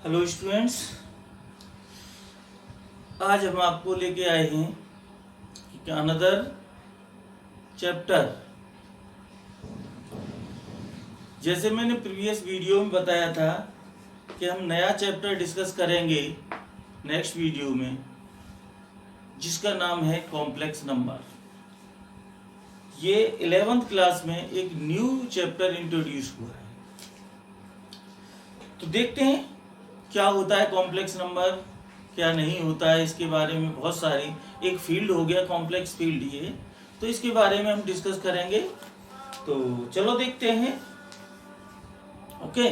Hello students, आज हम आपको लेके आए हैं अनदर चैप्टर। जैसे मैंने प्रीवियस वीडियो में बताया था कि हम नया चैप्टर डिस्कस करेंगे नेक्स्ट वीडियो में, जिसका नाम है कॉम्प्लेक्स नंबर। ये 11th क्लास में एक न्यू चैप्टर इंट्रोड्यूस हुआ है। तो देखते हैं क्या होता है कॉम्प्लेक्स नंबर, क्या नहीं होता है। इसके बारे में बहुत सारी, एक फील्ड हो गया कॉम्प्लेक्स फील्ड ये, तो इसके बारे में हम डिस्कस करेंगे। तो चलो देखते हैं। Okay,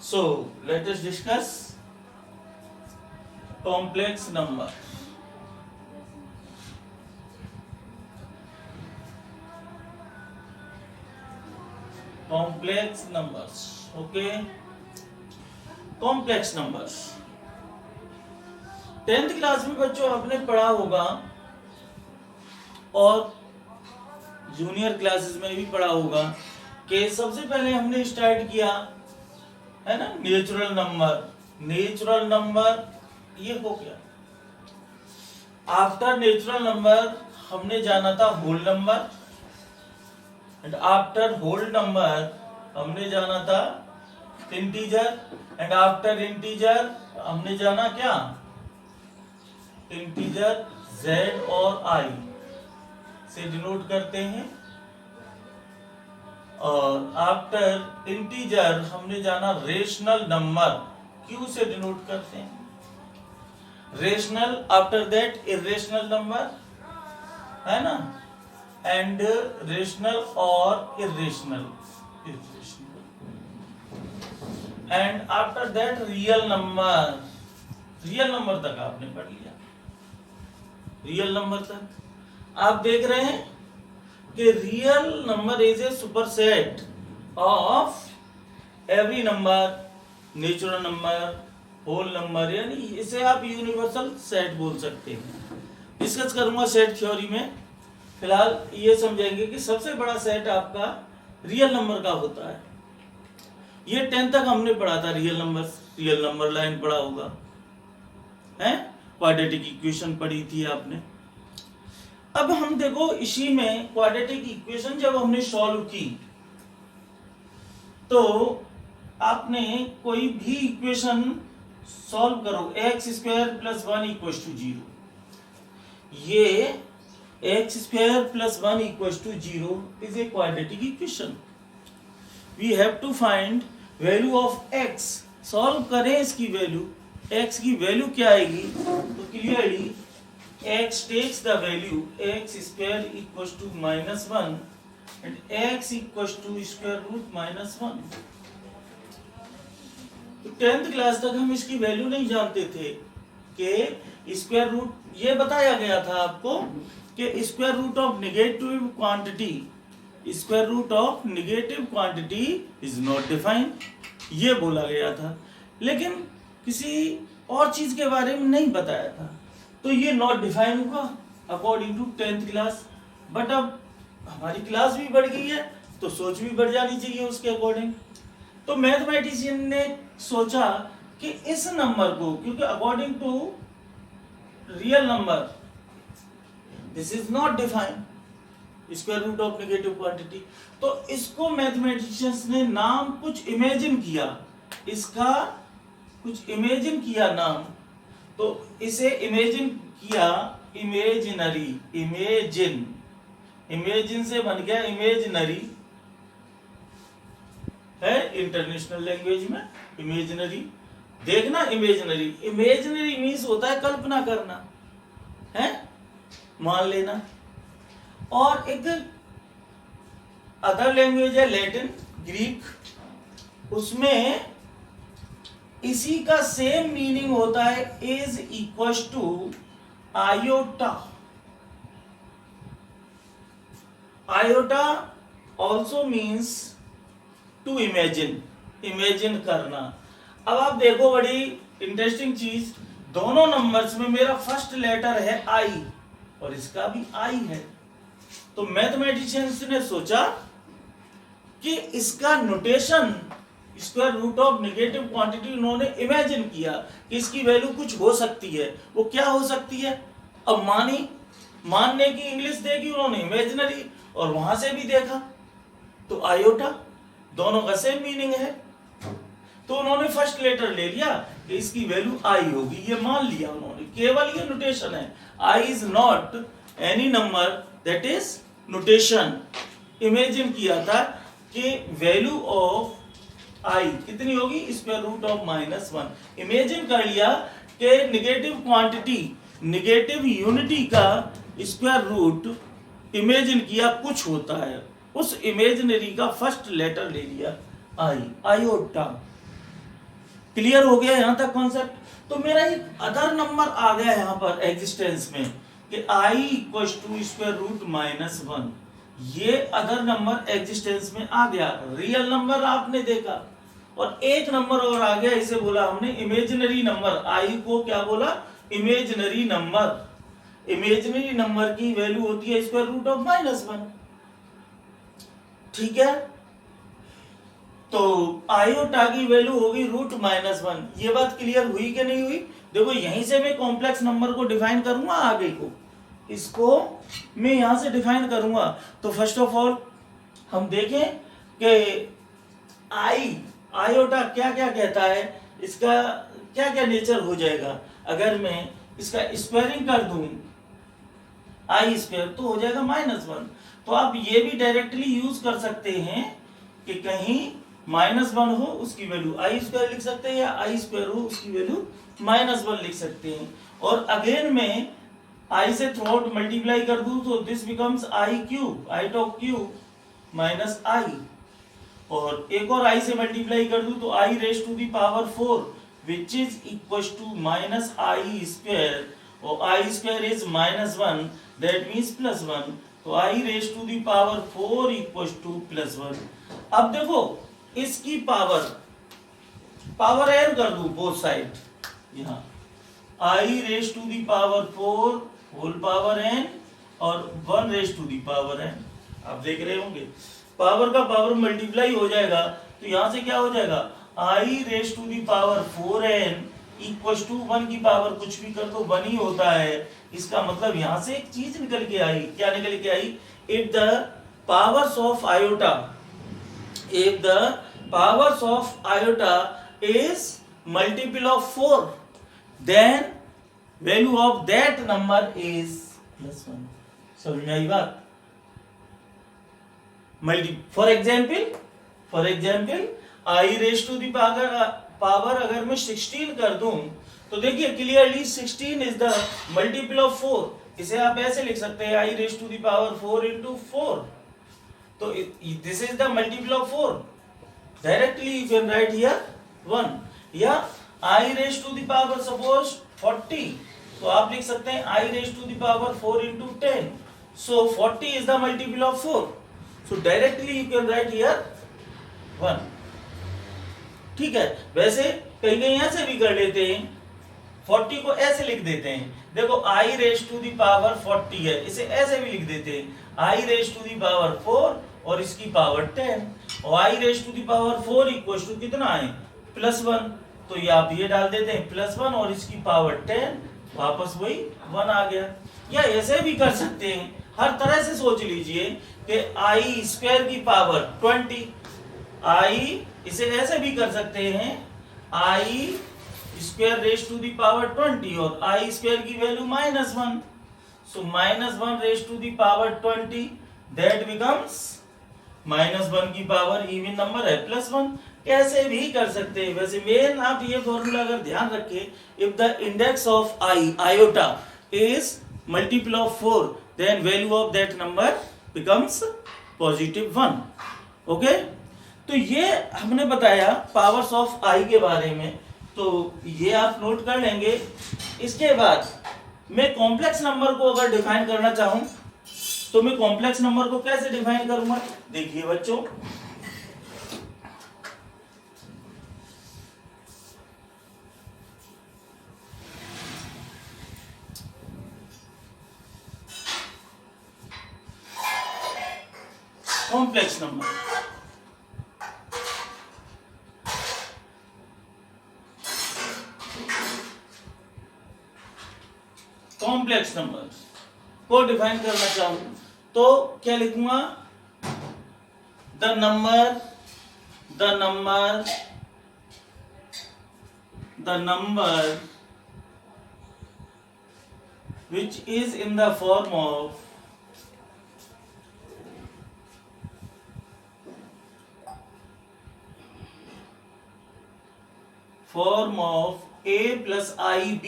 so let us discuss complex number. Complex numbers, okay. Complex numbers 10th class में बच्चों आपने पढ़ा होगा और जूनियर क्लासेस में भी पढ़ा होगा कि सबसे पहले हमने स्टार्ट किया है ना नेचुरल नंबर। नेचुरल नंबर ये हो गया। आफ्टर नेचुरल नंबर हमने जाना था whole number, and after whole number हमने जाना था इंटीजर, एंड आफ्टर इंटीजर हमने जाना क्या, इंटीजर z और i से डिनोट करते हैं। और आफ्टर इंटीजर हमने जाना रेशनल नंबर, q से डिनोट करते हैं। Rational, after that irrational number, है ना, एंड रेशनल और irrational, and after that real number. Real number तक आपने पढ़ लिया। रियल नंबर तक आप देख रहे हैं कि real number is a superset of every number, natural number, whole number, यानी इसे आप यूनिवर्सल सेट बोल सकते हैं। डिस्कस करूंगा सेट थ्योरी में। फिलहाल ये समझेंगे कि सबसे बड़ा सेट आपका रियल नंबर का होता है। ये 10 तक हमने पढ़ा था रियल नंबर लाइन पढ़ा होगा, है, क्वाड्रेटिक इक्वेशन पढ़ी थी आपने। अब हम देखो इसी में क्वाड्रेटिक इक्वेशन जब हमने सॉल्व की तो आपने कोई भी इक्वेशन सॉल्व करो, x square plus 1 equal to 0, ये x square plus 1 equal to 0 is a quadratic equation. We have to find value of x. Solve करें इसकी वैल्यू, x की वैल्यू क्या आएगी, तो clearly x takes the value x square equal to -1 and x equal to square root -1। तो 10th class तक हम इसकी वैल्यू नहीं जानते थे कि स्क्वायर रूट, ये बताया गया था आपको कि square root of negative quantity, square root of negative quantity is not defined, ये बोला गया था, लेकिन किसी और चीज के बारे में नहीं बताया था। तो ये नॉट डिफाइन हुआ according to 10th class. But अब हमारी क्लास भी बढ़ गई है तो सोच भी बढ़ जानी चाहिए उसके अकॉर्डिंग। तो मैथमेटिशियन ने सोचा कि इस नंबर को, क्योंकि according to real number this is not defined square root of negative quantity, तो इसको मैथमेटिशियंस ने नाम कुछ इमेजिन किया, इसका कुछ इमेजिन किया नाम। तो इसे इमेजिन किया इमेजिनरी, इमेजिन से बन गया इमेजिनरी, है इंटरनेशनल लैंग्वेज में इमेजिनरी। देखना, इमेजिनरी मीन्स होता है कल्पना करना, है, मान लेना। और एक अदर लैंग्वेज है लैटिन, ग्रीक, उसमें इसी का सेम मीनिंग होता है, is equal to iota. Iota also means to imagine, imagine करना। अब आप देखो बड़ी इंटरेस्टिंग चीज, दोनों नंबर्स में मेरा फर्स्ट लेटर है आई और इसका भी आई है। तो मैथमेटिशियंस ने सोचा कि इसका notation square root of negative quantity उन्होंने इमेजिन किया कि इसकी वैल्यू कुछ हो सकती है। वो क्या हो सकती है? अब मानने की इंग्लिश देखी उन्होंने इमेजिनरी, और वहां से भी देखा तो आयोटा, दोनों का सेम मीनिंग है। तो उन्होंने फर्स्ट लेटर ले लिया कि इसकी वैल्यू आई होगी, ये मान लिया उन्होंने। केवल ये नोटेशन है, i is not any number, that is notation. Imagine किया था कि वैल्यू ऑफ आई कितनी होगी, स्क्वायर रूट ऑफ -1। इमेजिन कर लिया कि निगेटिव क्वांटिटी, निगेटिव यूनिटी का स्क्वायर रूट इमेजिन किया कुछ होता है, उस इमेजिनरी का फर्स्ट लेटर ले लिया आई, आयोटा। क्लियर हो गया यहां तक कॉन्सेप्ट? तो मेरा एक अदर नंबर आ गया यहां पर एग्जिस्टेंस में कि I equal to square root -1। ये अदर नंबर एग्जिस्टेंस में आ गया, रियल नंबर आपने देखा। और एक नंबर और आ गया, इसे बोला हमने इमेजिनरी नंबर। आई को क्या बोला? Imaginary number. इमेजिनरी नंबर की वैल्यू होती है स्क्वायर रूट ऑफ -1। ठीक है, तो आयोटा की वैल्यू होगी रूट -1। ये बात क्लियर हुई कि नहीं हुई? देखो यहीं से मैं कॉम्प्लेक्स नंबर को डिफाइन करूंगा, आगे को इसको मैं यहां से डिफाइन करूंगा। तो फर्स्ट ऑफ ऑल हम देखें कि आयोटा क्या क्या कहता है, इसका क्या क्या नेचर हो जाएगा। अगर मैं इसका स्क्वायरिंग कर दूं आई स्क्वायर तो हो जाएगा -1। तो आप ये भी डायरेक्टली यूज कर सकते हैं कि कहीं -1 हो उसकी वैल्यू आई स्क्वायर लिख सकते हैं, या आई स्क्वायर हो उसकी वैल्यू -1 लिख सकते हैं। और अगेन में आई से थ्रू आउट मल्टीप्लाई कर दूं तो this becomes i cube, i top cube minus i. और एक और आई से मल्टीप्लाई कर दूं तो i raise to the power 4 which is equal to minus i square, और आई स्क्वायर इज -1 दैट मीन्स +1। तो i raise to the power 4 equal to +1। अब देखो इसकी पावर एन कर दूं बोथ साइड, यहां i raise to the power 4 whole power n और 1 raise to the power n। आप देख रहे होंगे पावर का पावर मल्टीप्लाई हो जाएगा, तो यहां से क्या हो जाएगा, i raise to the power 4n equal to 1 की पावर कुछ भी कर दो 1 ही होता है। इसका मतलब यहां से एक चीज निकल के आई, क्या निकल के आई? If the powers of iota, if the powers of iota is multiple of 4, then value of that number is +1। समझ में आई बात? For example i raise to the power अगर मैं 16 कर दूं तो देखिए clearly 16 is the multiple of 4। इसे आप ऐसे लिख सकते हैं आई raise to the power 4 into 4। तो this is the multiple of 4. Directly you can write here 1. या I raised to the power suppose 40, तो आप लिख सकते हैं I raised to the power 4 into 10. So 40 is the multiple of 4. So directly you can write here 1. ठीक है, वैसे कहीं कहीं ऐसे भी कर लेते हैं, 40 को ऐसे लिख देते हैं। देखो I raise to the power 40 है, इसे ऐसे भी लिख देते हैं I raise to the power 4 और इसकी पावर 10, और I raise to the power 4 equal to कितना है +1। तो ये आप ये डाल देते हैं +1 और इसकी पावर 10, वापस वही 1 आ गया। या ऐसे भी कर सकते हैं, हर तरह से सोच लीजिए कि I स्क्वायर की पावर 20, I इसे ऐसे भी कर सकते हैं I square raise to the power 20 और आई स्क्वायर की value -1, so -1 raise to the power 20 that becomes -1 की पावर इवन नंबर है +1। कैसे भी कर सकते हैं। वैसे मेन आप ये फॉर्मूला अगर ध्यान रखें, if the index of iota is multiple of 4 then value of that number becomes +1। Okay, तो ये हमने बताया पावर्स ऑफ आई के बारे में, तो ये आप नोट कर लेंगे। इसके बाद मैं कॉम्प्लेक्स नंबर को अगर डिफाइन करना चाहूं तो मैं कॉम्प्लेक्स नंबर को कैसे डिफाइन करूंगा? देखिए बच्चों, कॉम्प्लेक्स नंबर कॉम्प्लेक्स नंबर को डिफाइन करना चाहूं तो क्या लिखूंगा, the number which is in the form of a plus ib।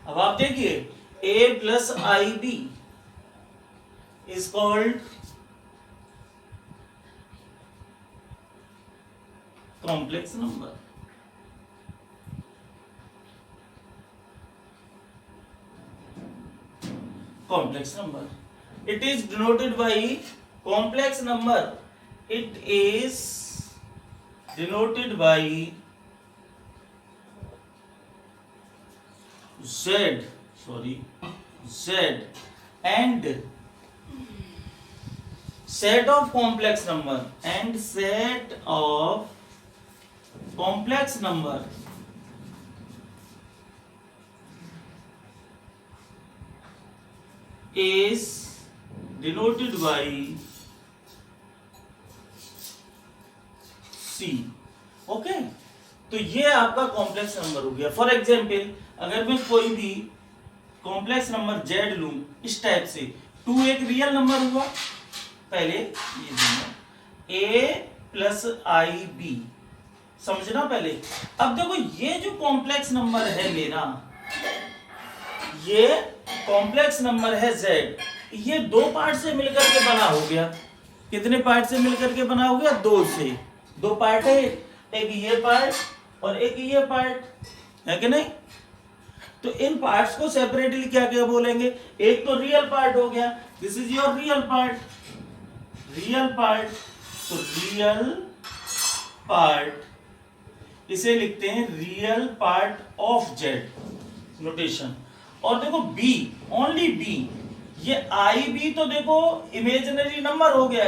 अब आप देखिए a plus ib is called complex number। complex number, it is denoted by complex number, it is denoted by z and set of complex number is denoted by C। Okay, तो ये आपका complex number हो गया। For example अगर मैं कोई भी complex number z लूं इस टाइप से, 2 एक रियल नंबर हुआ, पहले ये a प्लस आई बी समझना पहले। अब देखो ये जो कॉम्प्लेक्स नंबर है मेरा, ये कॉम्प्लेक्स नंबर है z, ये दो पार्ट से मिलकर के बना हो गया। कितने पार्ट से मिलकर के बना हो गया, दो से। दो पार्ट है, एक ये पार्ट और एक ये पार्ट है कि नहीं। तो इन पार्ट्स को सेपरेटली क्या क्या बोलेंगे, एक तो रियल पार्ट हो गया, this is your real part. तो रियल पार्ट इसे लिखते हैं real part of z notation. और देखो b, ओनली b, ये आई बी तो देखो इमेजिनरी नंबर हो गया,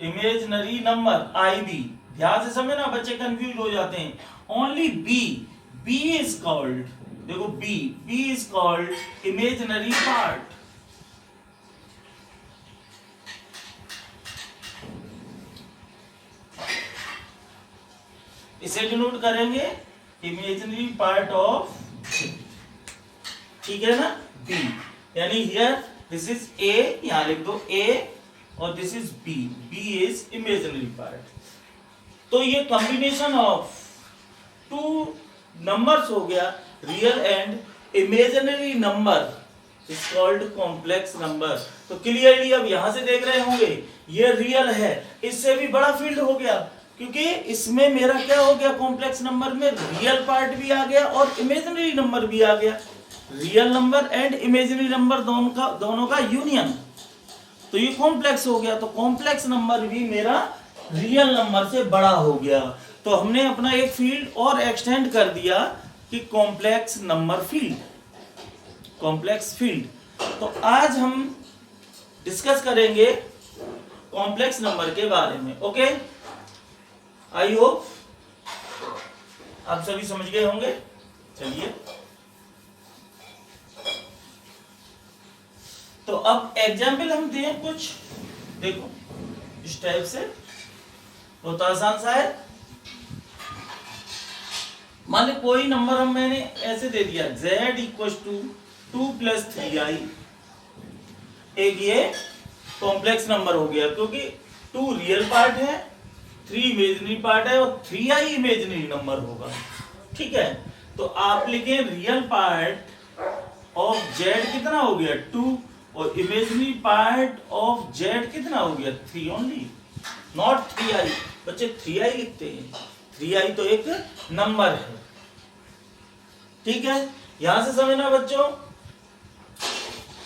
इमेजिनरी नंबर आई बी। ध्यान से समझना, बच्चे कंफ्यूज हो जाते हैं। ओनली बी इज कॉल्ड, देखो b is called imaginary part. इसे डिनोट करेंगे इमेजिनरी पार्ट ऑफ, ठीक है ना, बी। यानी हियर दिस इज ए, यहां लिख दो ए, और this is b is imaginary part. तो ये कॉम्बिनेशन ऑफ टू नंबर्स हो गया, real and imaginary number is called complex number. तो क्लियरली अब यहां से देख रहे होंगे ये रियल है, इससे भी बड़ा फील्ड हो गया, क्योंकि इसमें मेरा क्या हो गया, कॉम्प्लेक्स नंबर में रियल पार्ट भी आ गया और इमेजिनरी नंबर भी आ गया। Real number and imaginary number दोनों का यूनियन, तो ये कॉम्प्लेक्स हो गया। तो कॉम्प्लेक्स नंबर भी मेरा रियल नंबर से बड़ा हो गया। तो हमने अपना एक फील्ड और एक्सटेंड कर दिया कि complex number field, complex field. तो आज हम डिस्कस करेंगे कॉम्प्लेक्स नंबर के बारे में। ओके, आई होप आप सभी समझ गए होंगे। चलिए, तो अब एग्जाम्पल हम दें कुछ, देखो इस टाइप से, बहुत आसान सा है। मान ली कोई नंबर हम मैंने ऐसे दे दिया, z इक्वल टू 2 + 3i। एक ये कॉम्प्लेक्स नंबर हो गया, क्योंकि 2 रियल पार्ट है, 3 इमेजिनरी पार्ट है, और 3i इमेजिनरी नंबर होगा। ठीक है, तो आप लिखें रियल पार्ट ऑफ z कितना हो गया, 2, और इमेजिनरी पार्ट ऑफ z कितना हो गया, 3 ओनली, नॉट 3i। बच्चे 3i लिखते हैं, 3i तो एक नंबर है। ठीक है, यहां से समझना बच्चों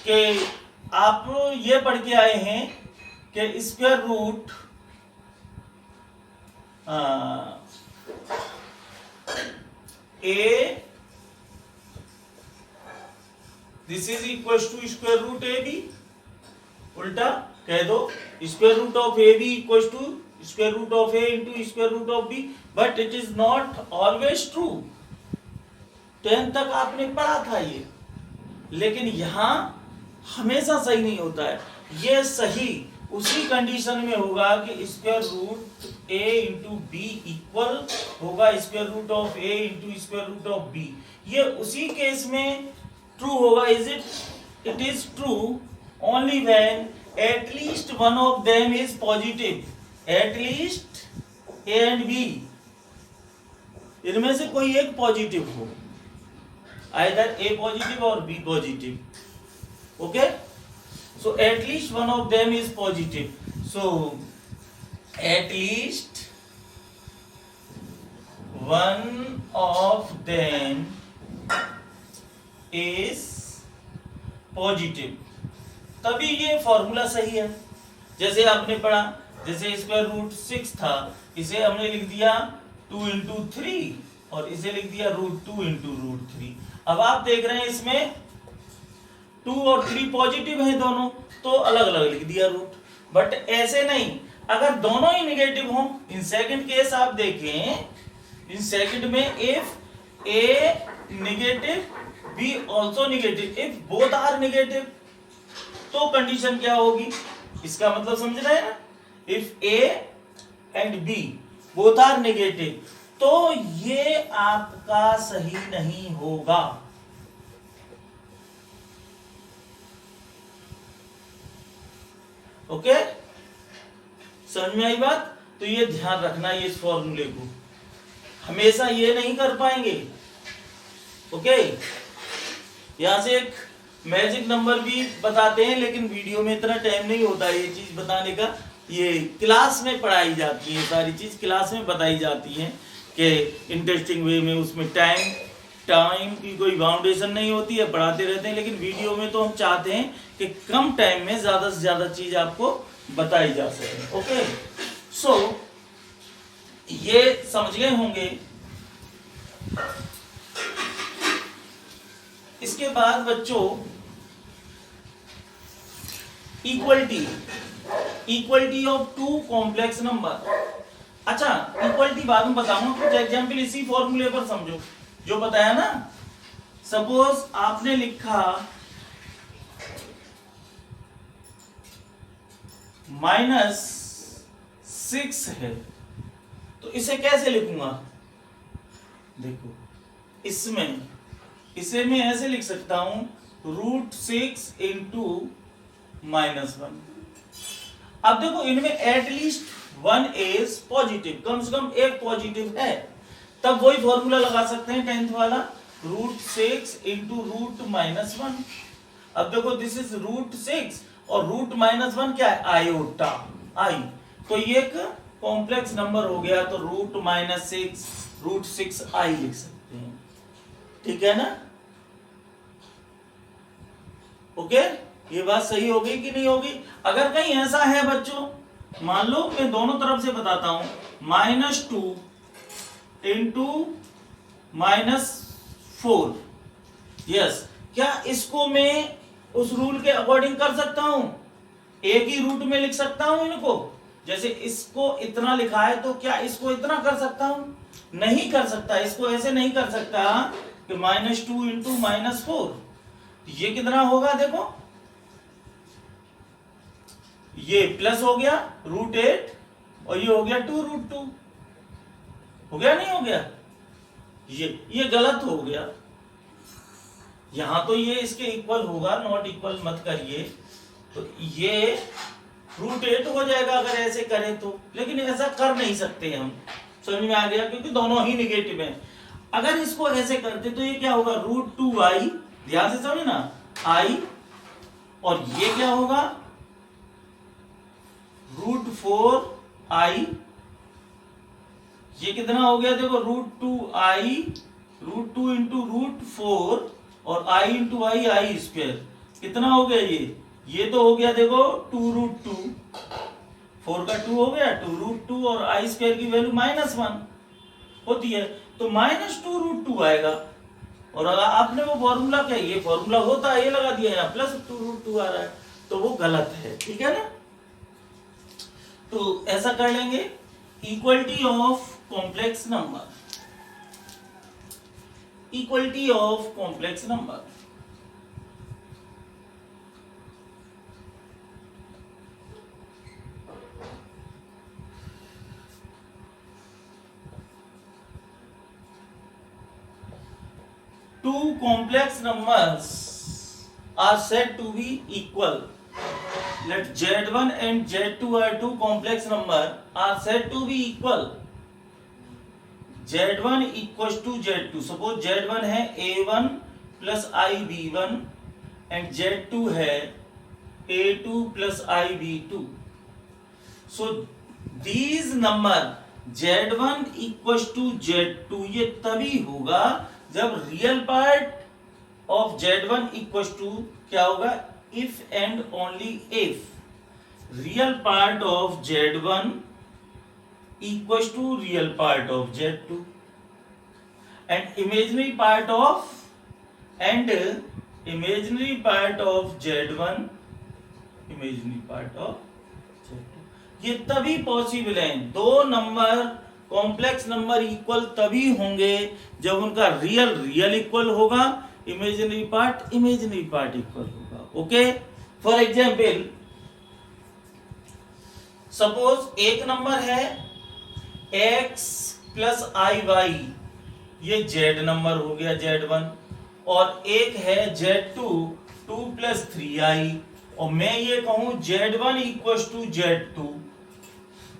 कि आप ये पढ़ के आए हैं कि square root a, this is equal to square root a b. उल्टा कह दो, square root of a b equal to square root of a into square root of b. But it is not always true, 10 तक आपने पढ़ा था ये, लेकिन यहां हमेशा सही नहीं होता है। ये सही उसी कंडीशन में होगा कि square root a into b equal होगा square root of a into square root of b। ये उसी केस में ट्रू होगा। It is true only when at least one of them is positive, at least a and b, इनमें से कोई एक positive हो, आइदर a पॉजिटिव और b positive. Okay, so at least one of them is positive, so at least one of them is positive, तभी ये formula सही है। जैसे आपने पढ़ा, जैसे स्क्वायर रूट 6 था, इसे हमने लिख दिया 2 इंटू 3 और इसे लिख दिया रूट 2 इंटू रूट 3। अब आप देख रहे हैं इसमें 2 और 3 पॉजिटिव हैं दोनों, तो अलग अलग लिख दिया रूट। बट ऐसे नहीं, अगर दोनों ही निगेटिव हों, इन सेकंड केस आप देखें, इन सेकंड में if a negative b also negative, if both are negative, तो कंडीशन क्या होगी, इसका मतलब समझ रहे हैं ना, if a and b both are negative, तो ये आपका सही नहीं होगा। ओके, समझ में आई बात? तो ये ध्यान रखना, ये इस फॉर्मूले को हमेशा ये नहीं कर पाएंगे। ओके, यहां से एक मैजिक नंबर भी बताते हैं, लेकिन वीडियो में इतना टाइम नहीं होता ये चीज बताने का। ये क्लास में पढ़ाई जाती है, सारी चीज क्लास में बताई जाती है कि इंटरेस्टिंग वे में, उसमें टाइम की कोई बाउंडेशन नहीं होती है, पढ़ाते रहते हैं। लेकिन वीडियो में तो हम चाहते हैं कि कम टाइम में ज्यादा से ज्यादा चीज आपको बताई जा सके। ओके, सो ये समझ गए होंगे। इसके बाद बच्चों equality of two complex number. अच्छा, इक्वलिटी बाद में बताऊंगा, कुछ एग्जाम्पल इसी फॉर्मूले पर समझो जो बताया ना। सपोज आपने लिखा -6 है, तो इसे कैसे लिखूंगा? देखो, इसे मैं ऐसे लिख सकता हूं √6 इंटू -1। अब देखो, इनमें एटलीस्ट 1 इज पॉजिटिव, कम से कम एक पॉजिटिव है, तब वही फॉर्मूला लगा सकते हैं 10th वाला, √6 इंटू √-1। अब देखो, दिस इज √6 और √-1 क्या है? आयोटा, आई, तो ये एक कॉम्प्लेक्स नंबर हो गया, तो √-6 √6i लिख सकते हैं। ठीक है ना? ओके, ये बात सही होगी कि नहीं होगी? अगर कहीं ऐसा है बच्चों, मान लो मैं दोनों तरफ से बताता हूं, -2 इंटू -4, यस, क्या इसको मैं उस रूल के अकॉर्डिंग कर सकता हूं? एक ही रूट में लिख सकता हूं इनको? जैसे इसको इतना लिखा है, तो क्या इसको इतना कर सकता हूं? नहीं कर सकता। इसको ऐसे नहीं कर सकता कि -2 इंटू -4, ये कितना होगा? देखो, ये प्लस हो गया √8 और ये हो गया 2√2, हो गया नहीं हो गया? ये गलत हो गया। यहां तो ये इसके इक्वल होगा, नॉट इक्वल मत करिए, तो ये √8 हो जाएगा अगर ऐसे करें तो। लेकिन ऐसा कर नहीं सकते हम, समझ में आ गया? क्योंकि दोनों ही नेगेटिव हैं। अगर इसको ऐसे करते तो ये क्या होगा? √2i, ध्यान से समझे ना, i, और ये क्या होगा? √4i, ये कितना हो गया? देखो, √2i, √2 इंटू √4 और i इंटू आई स्क्वायर, कितना हो गया? ये तो हो गया, देखो 2√2, 4 का 2 हो गया, 2√2 और i स्क्वायर की वैल्यू -1 होती है, तो -2√2 आएगा। और अगर आपने वो फॉर्मूला, क्या ये फॉर्मूला होता है, ये लगा दिया है, +2√2 आ रहा है, तो वो गलत है। ठीक है ना? तो ऐसा कर लेंगे, equality of complex number. equality of complex number. Two complex numbers are said to be equal. Let Z1 and Z2 are two complex numbers are said to be equal. Z1 equals to Z2. Suppose Z1 है A1 plus IB1 and Z2 है A2 plus IB2. So these number Z1 equals to Z2 ये तभी होगा जब real part of Z1 equal to क्या होगा, if and only if real part of Z1 equal to real part of Z2 and imaginary part of Z1 imaginary part of Z2। ये तभी possible है, दो नंबर कॉम्प्लेक्स नंबर इक्वल तभी होंगे जब उनका रियल इक्वल होगा, इमेजिनरी पार्ट इक्वल होगा। ओके, फॉर एग्जाम्पल सपोज एक नंबर है x प्लस IY, ये Z नंबर हो गया Z1, और एक है Z2 2 प्लस 3i, और मैं ये कहूं Z1 इक्वल टू Z2,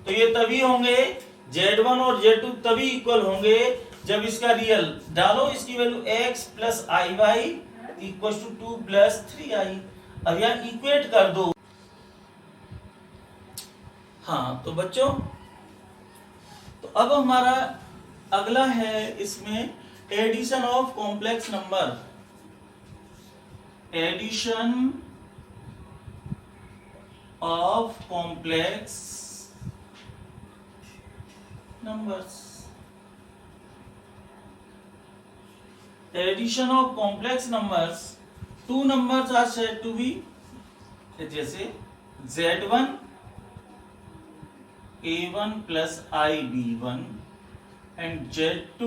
तो ये तभी होंगे Z1 और Z2 तभी इक्वल होंगे जब इसका रियल डालो, इसकी value x plus IY equal to 2 plus 3i। अब यहां इक्वेट कर दो। हाँ तो बच्चों, तो अब हमारा अगला है इसमें addition of complex number. Addition of complex numbers. Addition of complex numbers. Two numbers are said to be, जैसे Z1 A1 plus IB1 and Z2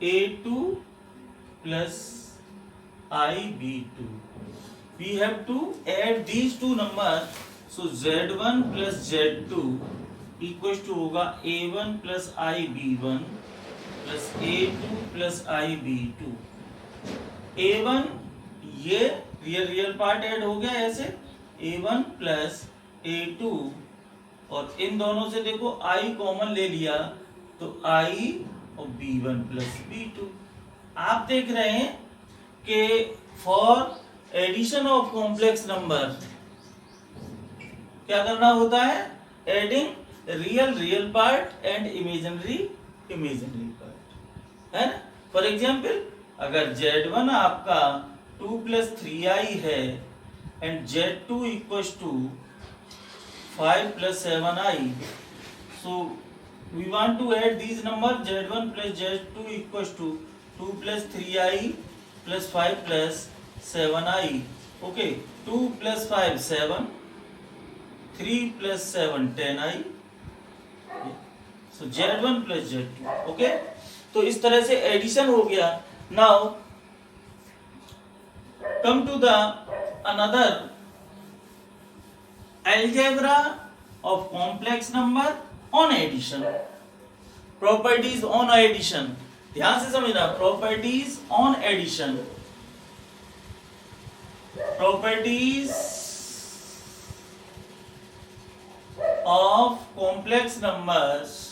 A2 plus IB2. We have to add these two numbers. So Z1 plus Z2 equal to होगा A1 plus IB1 plus A2 plus IB2। A1 ये real part add हो गया ऐसे, A1 plus A2, और इन दोनों से देखो I common ले लिया तो I और B1 प्लस B2। आप देख रहे हैं कि for addition of complex number क्या करना होता है, adding real part and imaginary part, है ना। फॉर एग्जाम्पल अगर Z1 आपका 2 प्लस 3i है and Z2 equal to 5 plus 7i, so we want to add these number Z1 plus Z2 equal to 2 plus 3i plus 5 plus 7i। Okay, 2 plus 5 7, 3 plus 7 10i, so Z1 plus Z2। Okay, तो इस तरह से addition हो गया। Now come to the another algebra of complex number on addition. Properties on addition, ध्यान से समझना, properties on addition. Properties of complex numbers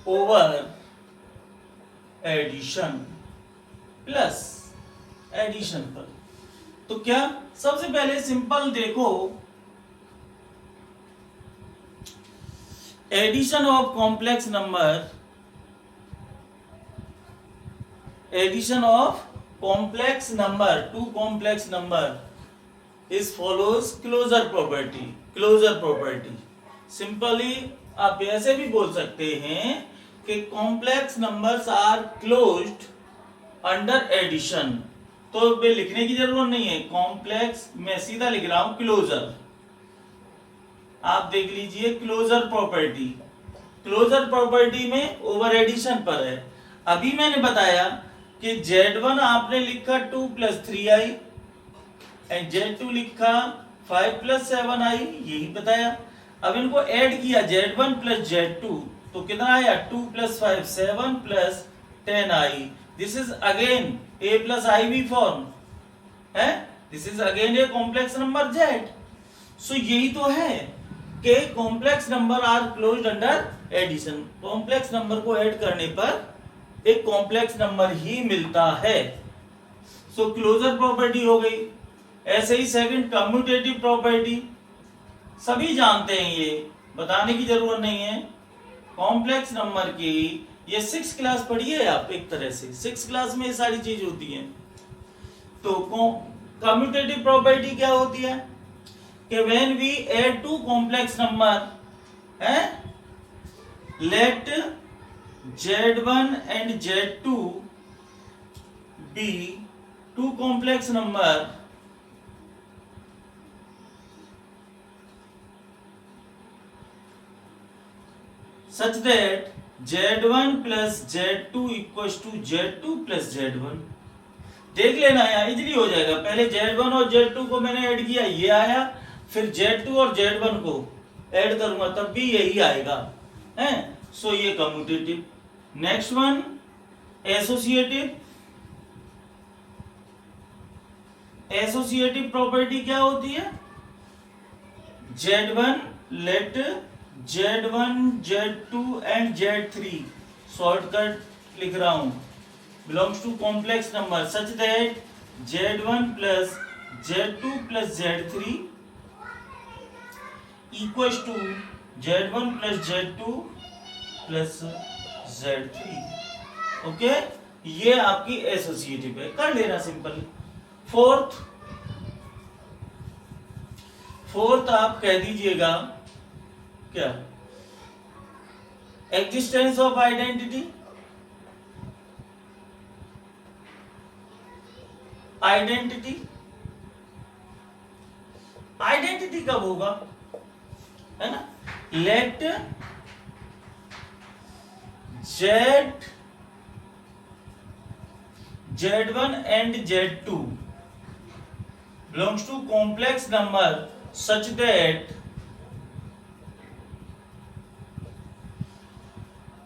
over addition plus addition पर। तो क्या, सबसे पहले सिंपल देखो, addition of complex number, addition of complex number, two complex number is follows closure property। Simply आप ऐसे भी बोल सकते हैं कि complex numbers are closed under addition. तो बे लिखने की जरूरत नहीं है, कॉम्प्लेक्स मैं सीधा लिख रहा हूं क्लोजर। आप देख लीजिए क्लोजर प्रॉपर्टी। क्लोजर प्रॉपर्टी में ओवर एडिशन पर है। अभी मैंने बताया कि Z1 आपने लिखा 2 + 3i एंड Z2 लिखा 5 + 7i, यही बताया। अब इनको ऐड किया Z1 + Z2 तो कितना आया 2 + 5 7 + 10i। This is again a + ib form है। This is again a complex number Z। So यही तो है कि complex number are closed under addition. Complex number को ऐड करने पर एक कॉम्प्लेक्स नंबर ही मिलता है। सो क्लोजर प्रॉपर्टी हो गई। ऐसे ही सेकंड कम्यूटेटिव प्रॉपर्टी, सभी जानते हैं, ये बताने की जरूरत नहीं है। कॉम्प्लेक्स नंबर की ये 6th क्लास पढ़ी है आप, एक तरह से 6th क्लास में ये सारी चीज होती है। तो कम्यूटेटिव प्रॉपर्टी क्या होती है कि when we add two complex number है, let Z1 and Z2 be two complex number such that Z1 plus Z2 equals to Z2 plus Z1। देख लेना यार, इजीली हो जाएगा। पहले Z1 और Z2 को मैंने ऐड किया, ये आया, फिर Z2 और Z1 को ऐड करूंगा तब भी यही आएगा है। सो ये commutative. Next one associative. Associative property क्या होती है, Z1 late Z1 Z2 and Z3 shortcut लिख रहा हूं, belongs to complex number such that Z1 plus Z2 plus Z3 equals to Z1 plus Z2 plus Z3। Okay, ये आपकी associative है, कर लेना सिंपल। फोर्थ आप कह दीजिएगा क्या, existence of identity. Identity identity कब होगा, है ना, late Z1 and Z2 belongs to complex number such that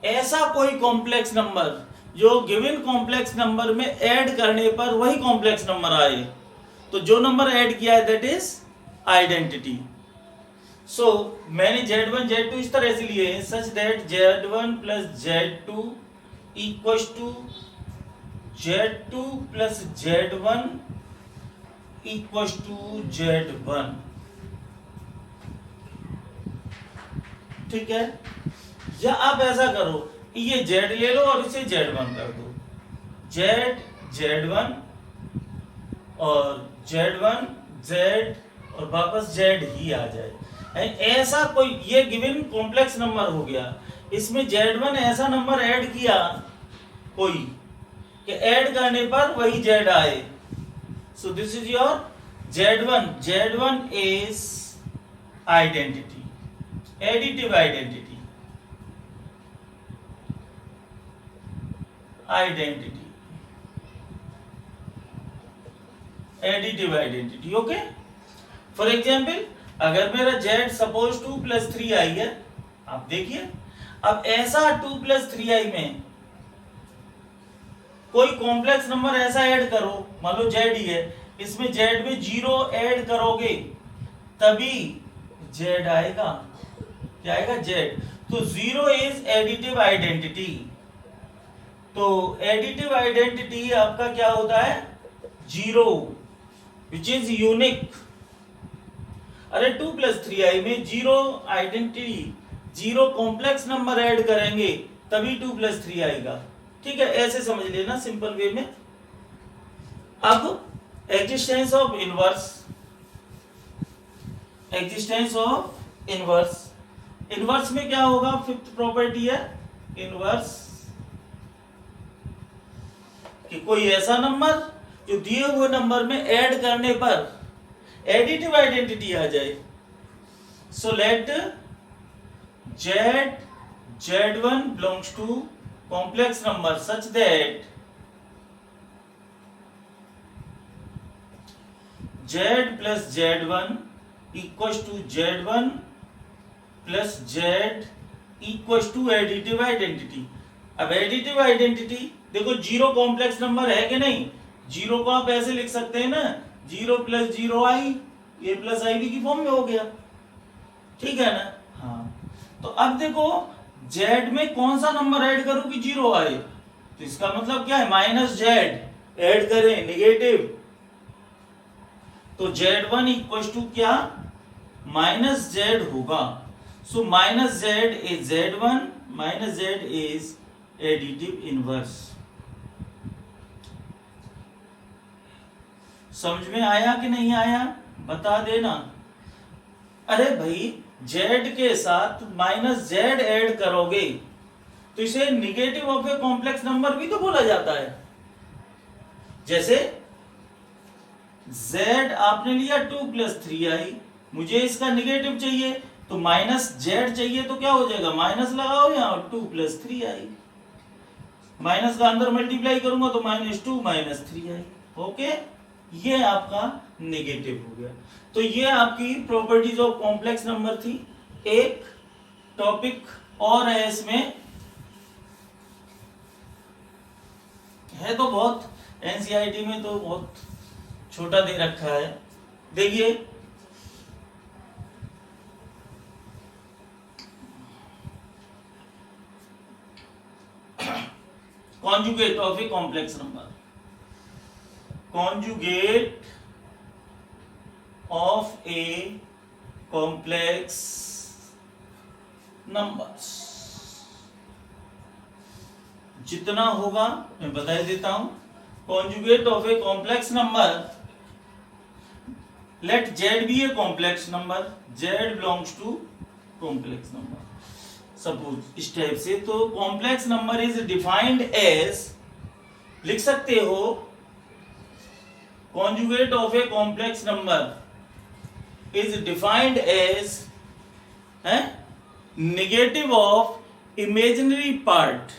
ऐसा कोई कॉम्प्लेक्स नंबर जो गिवन कॉम्प्लेक्स नंबर में ऐड करने पर वही कॉम्प्लेक्स नंबर आए, तो जो नंबर ऐड किया है दैट इज आइडेंटिटी। सो मैंने Z1 Z2 इस तरह से लिए हैं, such that Z1 plus Z2 equals to Z2 plus Z1 equals to Z1। ठीक है, या आप ऐसा करो, ये Z ले लो और इसे Z1 कर दो, Z1 और Z1 Z और वापस Z ही आ जाए। ऐसा कोई ये गिवन कॉम्प्लेक्स नंबर हो गया, इसमें Z1 ऐसा नंबर ऐड किया कोई कि ऐड करने पर वही Z आए। सो this is your Z1 is identity, additive identity. Additive identity. Okay, for example अगर मेरा Z सपोज 2 + 3i है, आप देखिए अब ऐसा 2 + 3i में कोई कॉम्प्लेक्स नंबर ऐसा ऐड करो, मान लो Z ही है, इसमें Z में 0 ऐड करोगे तभी Z आएगा। क्या आएगा, Z। तो 0 इज एडिटिव आइडेंटिटी। तो एडिटिव आइडेंटिटी आपका क्या होता है, 0 विच इज यूनिक। अरे 2 + 3i में 0 आइडेंटिटी, 0 कॉम्प्लेक्स नंबर ऐड करेंगे तभी 2 + 3 आएगा। ठीक है, ऐसे समझ लेना सिंपल वे में। अब existence of inverse. Existence of inverse, inverse में क्या होगा, 5th प्रॉपर्टी है इनवर्स, कि कोई ऐसा नंबर जो दिए हुए नंबर में ऐड करने पर एडिटिव आइडेंटिटी आ जाए। So let Z1 belongs to complex number such that Z plus Z1 equals to Z1 plus Z equals to additive identity. अब एडिटिव आइडेंटिटी देखो, जीरो कॉम्प्लेक्स नंबर है कि नहीं? जीरो को आप ऐसे लिख सकते हैं ना, zero plus zero I, A plus i B की फॉर्म में हो गया, ठीक है ना? हाँ, तो अब देखो जेड में कौन सा नंबर ऐड करूं कि जीरो आए, तो इसका मतलब क्या है, माइनस जेड ऐड करें, नेगेटिव, तो Z1 इक्वल टू क्या, माइनस जेड होगा। So minus Z is Z1 minus Z is additive inverse. समझ में आया कि नहीं आया, बता देना। अरे भाई जेड के साथ माइनस जेड ऐड करोगे तो इसे negative of a complex number भी तो बोला जाता है। जैसे z आपने लिया 2 प्लस 3i, मुझे इसका निगेटिव चाहिए तो माइनस जेड चाहिए, तो क्या हो जाएगा, माइनस लगाओ यहाँ 2 प्लस 3i, माइनस का अंदर मल्टीप्लाई करूंगा तो -2 माइनस 3i। ओके, ये आपका नेगेटिव हो गया। तो ये आपकी प्रॉपर्टीज ऑफ कॉम्प्लेक्स नंबर थी। एक टॉपिक और है इसमें, है तो बहुत, एनसीईआरटी में तो बहुत छोटा दे रखा है, देखिए conjugate of a complex number, conjugate of a complex numbers जितना होगा मैं बता देता हूं। Conjugate of a complex number, let z be a complex number, z belongs to complex number। Suppose इस टाइप से, तो complex number is defined as, लिख सकते हो conjugate of a complex number is defined as negative of imaginary part,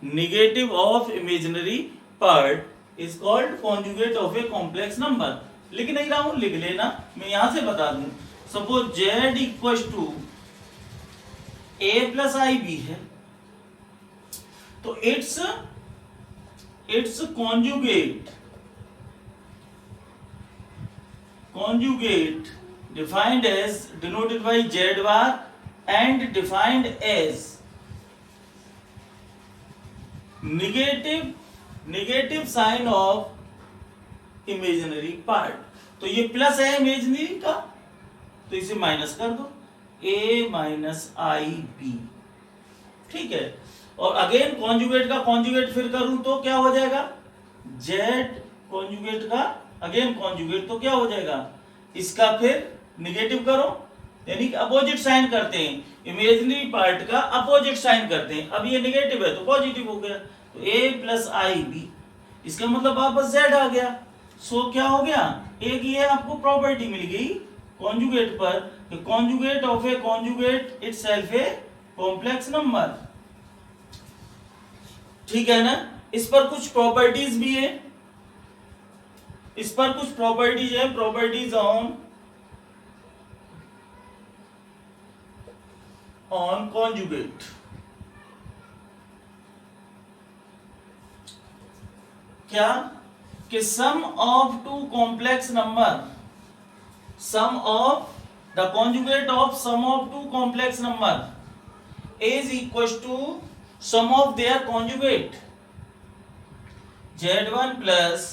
negative of imaginary part is called conjugate of a complex number. लिख नहीं रहा हूं, लिख लेना, मैं यहां से बता दूं। Suppose z equal to a plus i b है, तो its conjugate defined as, denoted by z bar and defined as negative sign of imaginary part. तो ये प्लस है इमेजिनरी का, तो इसे माइनस कर दो, a माइनस आई बी, ठीक है। और अगेन कॉन्जुगेट का कॉन्जुगेट फिर करूं तो क्या हो जाएगा, z कॉन्जुगेट का अगेन कॉन्जुगेट, तो क्या हो जाएगा, इसका फिर निगेटिव करो, यानी कि अपोजिट साइन करते हैं, इमेजिनरी पार्ट का अपोजिट साइन करते हैं। अब ये निगेटिव है तो पॉजिटिव हो गया, तो a प्लस आई बी, इसका मतलब वापस z आ गया। सो क्या हो गया, एक ये आपको प्रॉपर्टी मिल गई कॉन्जुगेट पर, conjugate of A conjugate itself A complex number, ठीक है ना। इस पर कुछ प्रॉपर्टीज भी है, इस पर कुछ प्रॉपर्टीज है, प्रॉपर्टीज ऑन कॉन्जुगेट। क्या कि sum of two complex number, sum of the conjugate of sum of two complex number is equal to sum of their conjugate z1 plus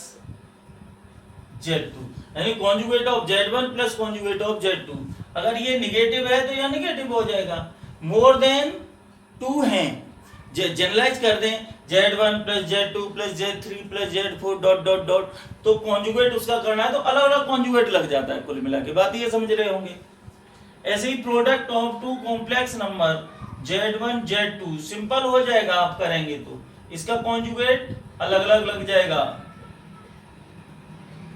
z2, यानी conjugate of z1 plus conjugate of z2। अगर ये negative है तो यह negative हो जाएगा, more than 2 हैं, generalise कर दें z1 plus z2 plus z3 plus z4 dot dot dot, तो कॉन्जुगेट उसका करना है तो अलग अलग कॉन्जुगेट लग जाता है, कुल मिला के बात ये समझ रहे होंगे। ऐसे ही product of two complex number z1 z2 simple हो जाएगा, आप करेंगे तो इसका कॉन्जुगेट अलग अलग लग जाएगा।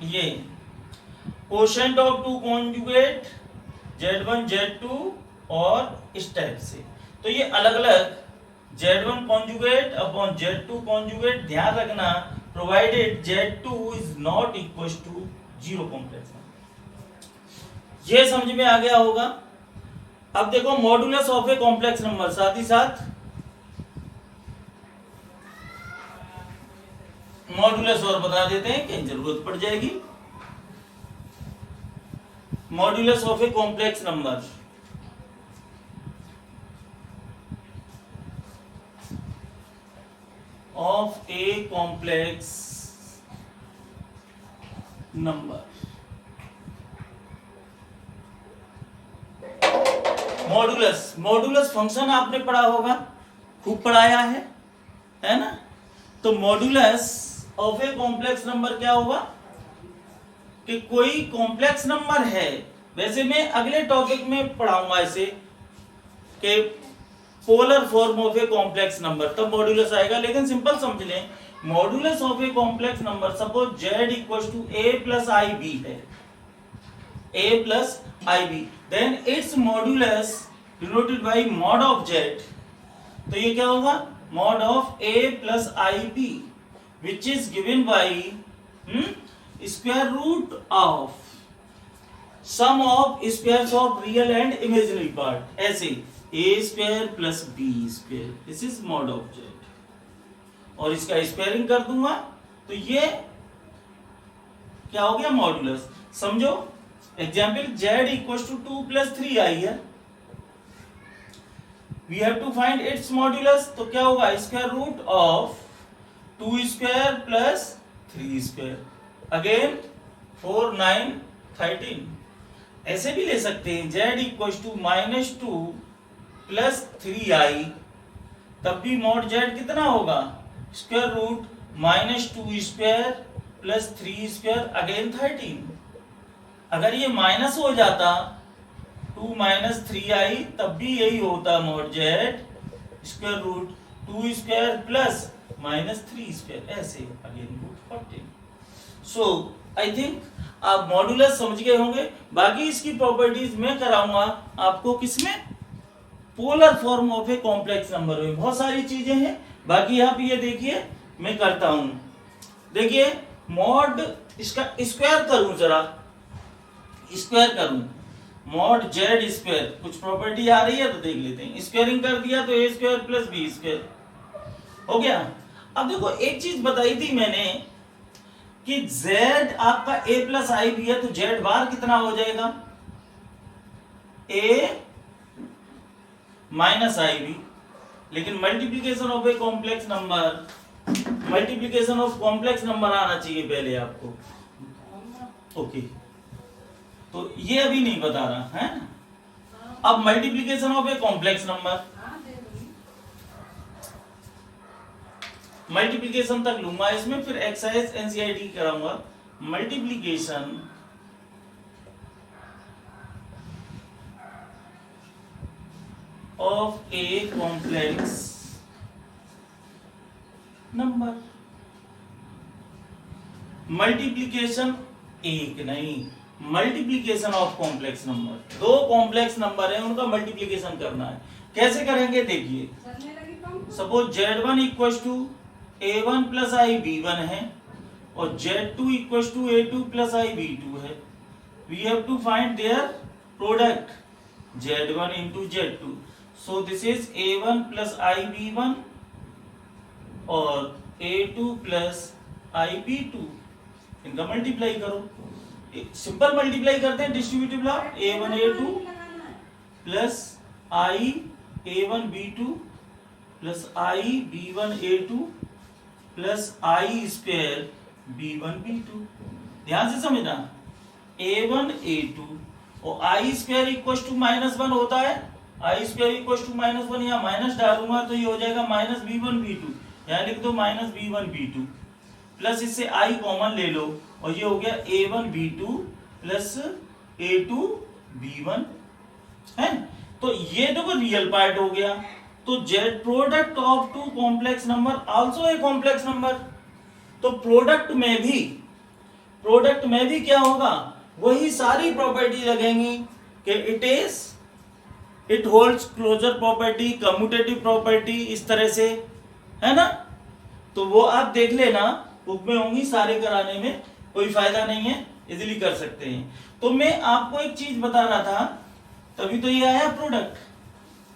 ये quotient of to conjugate Z1 Z2 और इस टाइप से। तो ये अलग अलग Z1 conjugate upon Z2 conjugate, ध्यान रखना provided Z2 is not equal to 0 complex number. ये समझ में आ गया होगा। अब देखो modulus of a complex number, साथ ही साथ मॉडुलस और बता देते हैं, कहीं जरूरत पड़ जाएगी। Modulus of a complex number, of a complex number. Modulus, modulus function आपने पढ़ा होगा, खूब पढ़ाया है ना। तो modulus of a complex number क्या होगा कि कोई कॉम्प्लेक्स नंबर है, वैसे मैं अगले टॉपिक में पढ़ाऊंगा इसे कि polar form of a complex number, तब मॉडुलस आएगा। लेकिन सिंपल समझ लें, modulus of a complex number, suppose z equal to a plus i b है, a plus i b, then its modulus denoted by mod of z। तो ये क्या होगा, mod of a plus i b which is given by square root of sum of squares of real and imaginary part, ऐसे a square plus b square, this is mod of z। और इसका squaring कर दूंगा तो ये क्या हो गया, मॉडुलस। समझो example, z equal to 2 plus 3i है, we have to find its modulus. तो क्या होगा, square root of 2 square plus 3 square, again 4 9 13। ऐसे भी ले सकते हैं, z equal to -2 plus 3i, तब भी मॉड z कितना होगा, square root -2 square plus 3 square, again 13। अगर ये माइनस हो जाता 2 - 3i, तब भी यही होता mod z square root 2 square plus -3 square, ऐसे again root 14। So I think आप मॉडुलस समझ गए होंगे। बाकी इसकी प्रॉपर्टीज मैं कराऊंगा आपको किसमें, polar form of a complex number में। बहुत सारी चीजें हैं, बाकी यहाँ पे ये देखिए मैं करता हूं। देखिए मॉड, इसका स्क्वायर करूं, जरा स्क्वायर करूं, मॉड जेड स्क्वायर, कुछ प्रॉपर्टी आ रही है तो देख लेते हैं। स्क्वायरिंग कर दिया तो a square plus b square हो गया। अब देखो एक चीज बताई थी मैंने कि z आपका a प्लस आई भी है, तो z बार कितना हो जाएगा, a माइनस आई बी। लेकिन multiplication of a complex number, multiplication of complex number आना चाहिए पहले आपको। ओके, तो ये अभी नहीं बता रहा है। अब multiplication of a complex number, multiplication तक लूंगा इसमें, फिर एक्सरसाइज एनसीईआरटी कराऊंगा। Multiplication of a complex number, multiplication एक नहीं, मल्टीप्लीकेशन ऑफ कॉम्प्लेक्स नंबर। दो कॉम्प्लेक्स नंबर है, उनका मल्टीप्लीकेशन करना है। कैसे करेंगे देखिए, suppose z1 equal to a1 plus i b1 है और z2 equal to a2 plus i b2 है। We have to find their product z1 into z2। So this is a1 plus i b1 और a2 plus i b2, इनका multiply करो। Simple multiply करते हैं, distributive law, a1 a2 plus i a1 b2 plus i b1 a2 plus i square b1 b2। ध्यान से समझना, a1 a2 और आई square equal to -1 होता है, आई स्क्वायर इक्वल टू -1, यहाँ माइनस डालूंगा तो ये हो जाएगा -b1 b2, यहाँ लिख दो -b1 b2, प्लस इससे आई कॉमन ले लो और ये हो गया a1 b2 plus a2 b1 है। तो ये देखो रियल पार्ट हो गया। तो z product of two complex number also a complex number. तो प्रोडक्ट में भी क्या होगा, वही सारी प्रॉपर्टी लगेंगी कि it holds closure property, commutative property, इस तरह से, है ना। तो वो आप देख लेना, बुक में होंगी, सारे कराने में कोई फायदा नहीं है, इजीली कर सकते हैं। तो मैं आपको एक चीज बता रहा था, तभी तो ये आया प्रोडक्ट।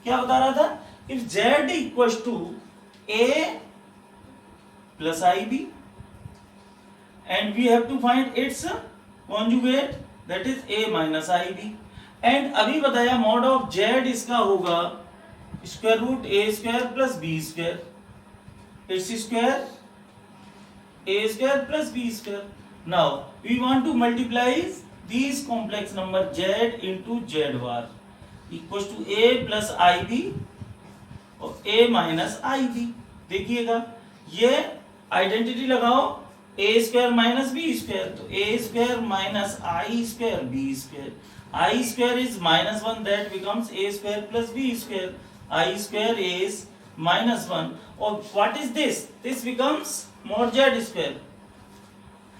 क्या बता रहा था? If z equals to a plus ib and we have to find its conjugate, that is a minus ib, and अभी बताया मॉड ऑफ z इसका होगा square root a square plus b square, its square a square plus b square. Now we want to multiply these complex number z into z bar equals to a plus ib और a minus ib। देखिएगा ये identity लगाओ, a square minus b square, तो a square minus i square b square, i square is minus one, that becomes a square plus b square, i square is minus one, और what is this? This becomes mod z square,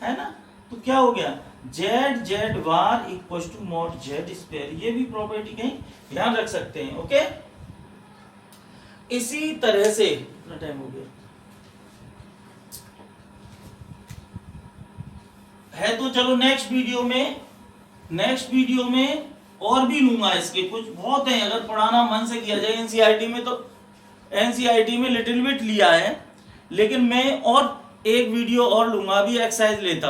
है ना। तो क्या हो गया? Z z bar equal to mod z square. ये भी property कहीं ध्यान रख सकते हैं, ओके। इसी तरह से कितना टाइम हो गया है, तो चलो नेक्स्ट वीडियो में और भी लूंगा, इसके कुछ बहुत हैं, अगर पढ़ाना मन से किया जाए। एनसीईआरटी में तो एनसीईआरटी में लिटिल बिट लिया है, लेकिन मैं और एक वीडियो और लूंगा, अभी एक्सरसाइज लेता हूं।